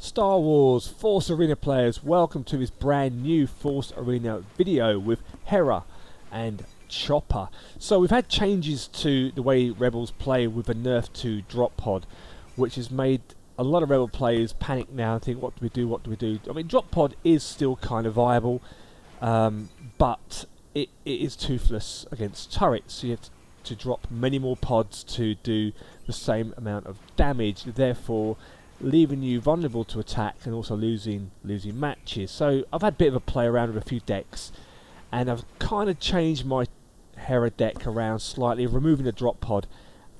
Star Wars Force Arena players, welcome to this brand new Force Arena video with Hera and Chopper. So we've had changes to the way Rebels play with a nerf to drop pod, which has made a lot of Rebel players panic now and think, what do we do, what do we do? I mean, drop pod is still kind of viable, but it is toothless against turrets, so you have to drop many more pods to do the same amount of damage, therefore leaving you vulnerable to attack and also losing matches. So I've had a bit of a play around with a few decks, and I've kind of changed my Hera deck around slightly, removing the drop pod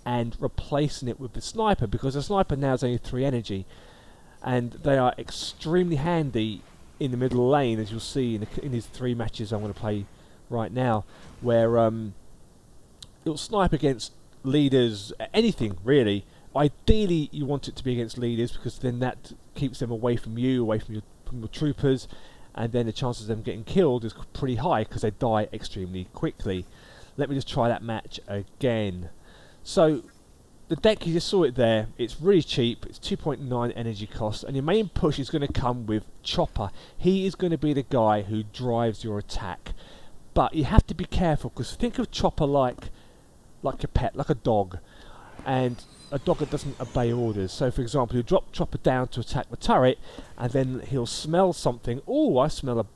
and replacing it with the sniper, because the sniper now is only 3 energy, and they are extremely handy in the middle lane, as you'll see in these 3 matches I'm going to play right now, where it'll snipe against leaders, anything really. Ideally you want it to be against leaders, because then that keeps them away from you, away from your troopers, and then the chances of them getting killed is pretty high because they die extremely quickly. Let me just try that match again. So the deck, you just saw it there, it's really cheap, it's 2.9 energy cost, and your main push is going to come with Chopper. He is going to be the guy who drives your attack, but you have to be careful, because think of Chopper like a pet, like a dog, and a dog that doesn't obey orders. So for example, you drop Chopper down to attack the turret, and then he'll smell something. Oh, I smell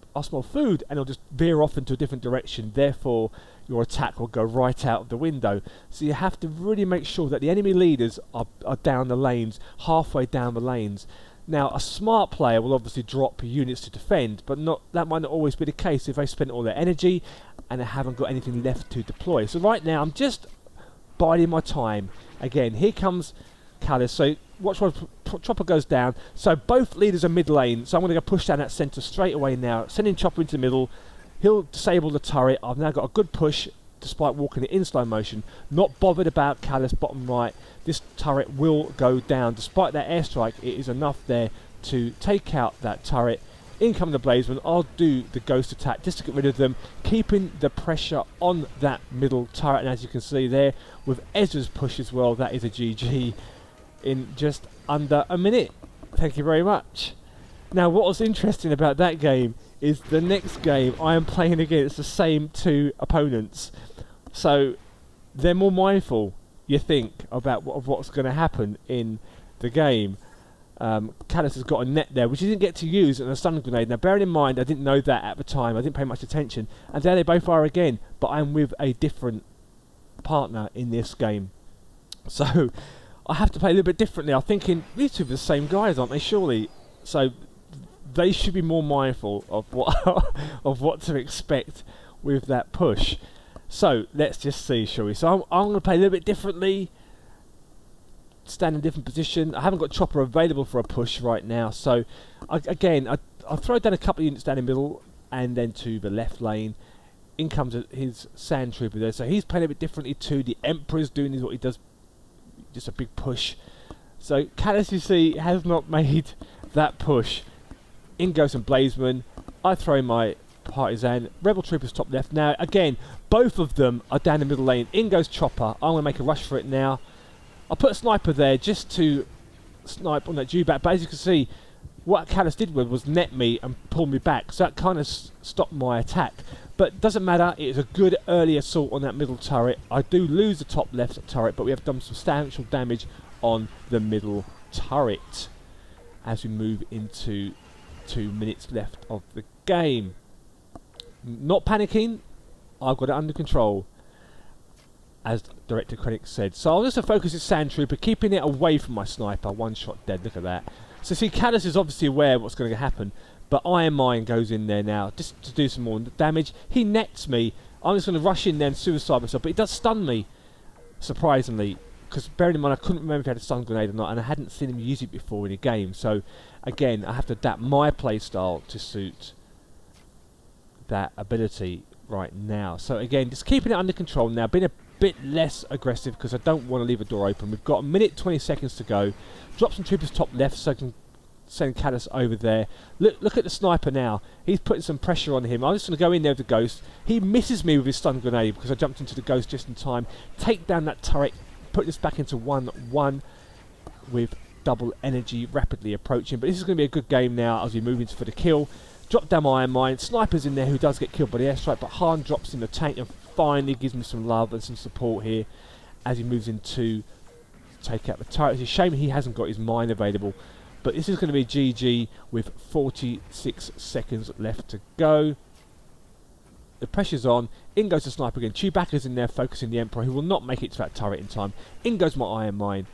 food, and he'll just veer off into a different direction. Therefore, your attack will go right out of the window. So you have to really make sure that the enemy leaders are down the lanes, halfway down the lanes. Now, a smart player will obviously drop units to defend, but that might not always be the case if they spent all their energy and they haven't got anything left to deploy. So right now, I'm just biding my time. Again, here comes Kallus. So watch when Chopper goes down. So both leaders are mid lane. So I'm going to go push down that centre straight away now. Sending Chopper into the middle. He'll disable the turret. I've now got a good push despite walking it in slow motion. Not bothered about Kallus bottom right. This turret will go down. Despite that airstrike, it is enough there to take out that turret. In come the Blazeman. I'll do the ghost attack just to get rid of them, keeping the pressure on that middle turret. And as you can see there, with Ezra's push as well, that is a GG in just under a minute. Thank you very much. Now, what was interesting about that game is the next game I am playing against the same 2 opponents. So they're more mindful, you think, about what's going to happen in the game. Kallus has got a net there, which he didn't get to use, and a stun grenade. Now, bearing in mind, I didn't know that at the time. I didn't pay much attention. And there they both are again, but I'm with a different partner in this game. So I have to play a little bit differently. I'm thinking, these 2 are the same guys, aren't they, surely? So they should be more mindful of what of what to expect with that push. So let's just see, shall we? So I'm going to play a little bit differently, stand in a different position. I haven't got Chopper available for a push right now, so I'll throw down a couple of units down the middle and then to the left lane. In comes his Sand Trooper there, so he's playing a bit differently too. The Emperor's doing what he does, just a big push. So Kallus, you see, has not made that push. In goes some Blazeman. I throw my Partisan. Rebel Troopers top left. Now again, both of them are down the middle lane. In goes Chopper. I'm going to make a rush for it now. I'll put a sniper there just to snipe on that Dewback, but as you can see, what Kallus did was net me and pull me back, so that kind of stopped my attack. But doesn't matter, it is a good early assault on that middle turret. I do lose the top left turret, but we have done substantial damage on the middle turret as we move into 2 minutes left of the game. Not panicking, I've got it under control, as Director Krennic said. So I'll just focus this Sand Trooper, keeping it away from my sniper. 1 shot dead, look at that. So see, Kallus is obviously aware of what's going to happen, but Iron Mine goes in there now just to do some more damage. He nets me. I'm just going to rush in there and suicide myself, but he does stun me, surprisingly, because bearing in mind I couldn't remember if he had a stun grenade or not, and I hadn't seen him use it before in a game. So again, I have to adapt my playstyle to suit that ability right now. So again, just keeping it under control now, being a bit less aggressive because I don't want to leave a door open. We've got a minute 20 seconds to go. Drop some troopers top left so I can send Kallus over there. Look at the sniper now. He's putting some pressure on him. I'm just going to go in there with the Ghost. He misses me with his stun grenade because I jumped into the Ghost just in time. Take down that turret. Put this back into 1-1 with double energy rapidly approaching. But this is going to be a good game now as we move into for the kill. Drop down my iron mine. Sniper's in there who does get killed by the airstrike, but Han drops in the tank and finally gives me some love and some support here as he moves into take out the turret. It's a shame he hasn't got his mine available, but this is going to be GG with 46 seconds left to go. The pressure's on. In goes the sniper again. Chewbacca's in there focusing the Emperor, who will not make it to that turret in time. In goes my iron mine.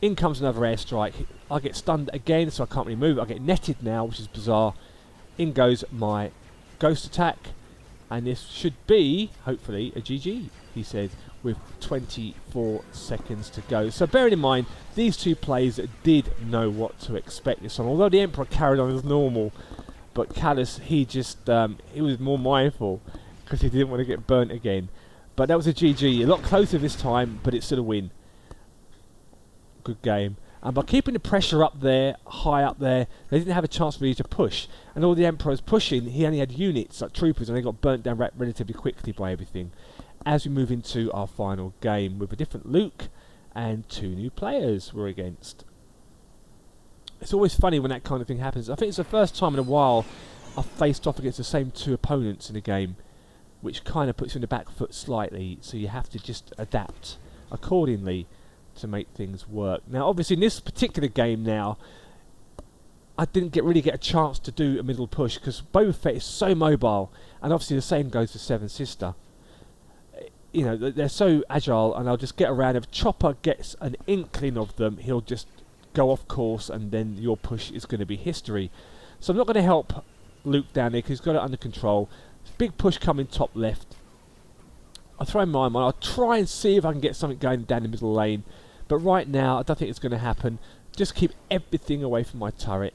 In comes another airstrike. I get stunned again, so I can't really move. I get netted now, which is bizarre. In goes my ghost attack. And this should be, hopefully, a GG, he said, with 24 seconds to go. So bearing in mind, these two players did know what to expect this time. Although the Emperor carried on as normal, but Kallus, he was more mindful because he didn't want to get burnt again. But that was a GG. A lot closer this time, but it's still a win. Good game. And by keeping the pressure up there, high up there, they didn't have a chance really to push. And all the Emperor was pushing, he only had units like troopers, and they got burnt down relatively quickly by everything. As we move into our final game with a different Luke and two new players we're against. It's always funny when that kind of thing happens. I think it's the first time in a while I've faced off against the same two opponents in a game, which kind of puts you on the back foot slightly, so you have to just adapt accordingly to make things work. Now obviously in this particular game now, I didn't really get a chance to do a middle push because Boba Fett is so mobile, and obviously the same goes for Seven Sister. You know, they're so agile, and I'll just get around. If Chopper gets an inkling of them, he'll just go off course, and then your push is going to be history. So I'm not going to help Luke down there because he's got it under control. Big push coming top left. I'll throw in my mine. I'll try and see if I can get something going down the middle lane, but right now I don't think it's going to happen. Just keep everything away from my turret.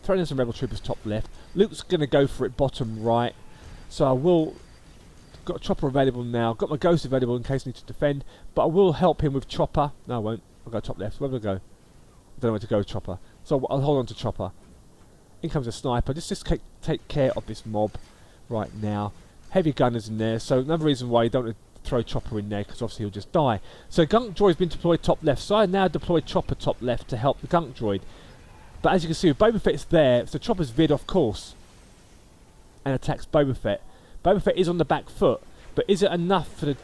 Throwing in some rebel troopers top left. Luke's going to go for it bottom right, so I will. Got a chopper available now. Got my ghost available in case I need to defend, but I will help him with chopper. No, I won't. I'll go top left. Where will I go? I don't know where to go with chopper, so I'll hold on to chopper. In comes a sniper. Just take care of this mob right now. Heavy gunners in there, so another reason why you don't want to throw chopper in there, because obviously he'll just die. So gunk droid's been deployed top left, so I now deploy chopper top left to help the gunk droid. But as you can see, Boba Fett's there, so chopper's veered off course and attacks Boba Fett. Boba Fett is on the back foot, but is it enough for the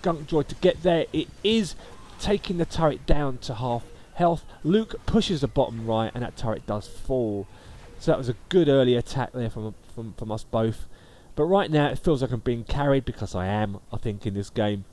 gunk droid to get there? It is, taking the turret down to half health. Luke pushes the bottom right, and that turret does fall. So that was a good early attack there from us both. But right now it feels like I'm being carried, because I am, I think, in this game,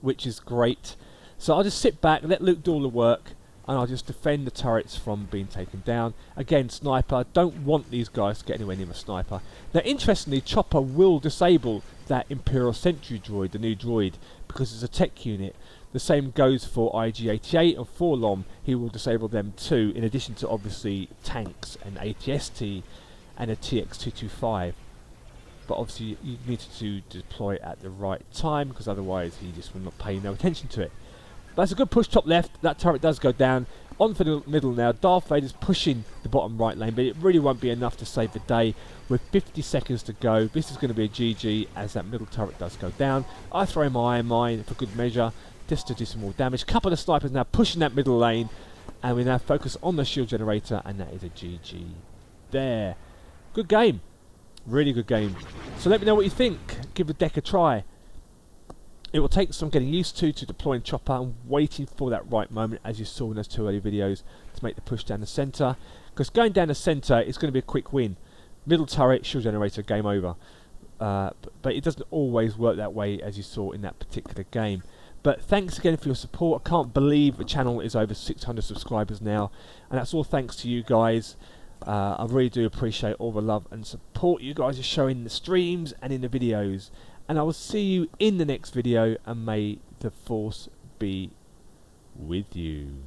which is great. So I'll just sit back, let Luke do all the work, and I'll just defend the turrets from being taken down. Again, sniper. Don't want these guys to get anywhere near a sniper. Now, interestingly, Chopper will disable that Imperial Sentry droid, the new droid, because it's a tech unit. The same goes for IG-88 and Forlom. He will disable them too, in addition to obviously tanks and AT-ST and a TX-225. But obviously you need to deploy it at the right time, because otherwise he just will not pay no attention to it. That's a good push top left. That turret does go down. On for the middle now. Darth Vader's pushing the bottom right lane, but it really won't be enough to save the day. With 50 seconds to go, this is going to be a GG as that middle turret does go down. I throw my iron mine for good measure, just to do some more damage. Couple of snipers now pushing that middle lane, and we now focus on the shield generator, and that is a GG there. Good game. Really good game. So let me know what you think. Give the deck a try. It will take some getting used to deploying chopper and waiting for that right moment, as you saw in those two early videos, to make the push down the centre. Because going down the centre is going to be a quick win. Middle turret, shield generator, game over. But it doesn't always work that way, as you saw in that particular game. But thanks again for your support. I can't believe the channel is over 600 subscribers now, and that's all thanks to you guys. I really do appreciate all the love and support you guys are showing in the streams and in the videos. And I will see you in the next video, and may the Force be with you.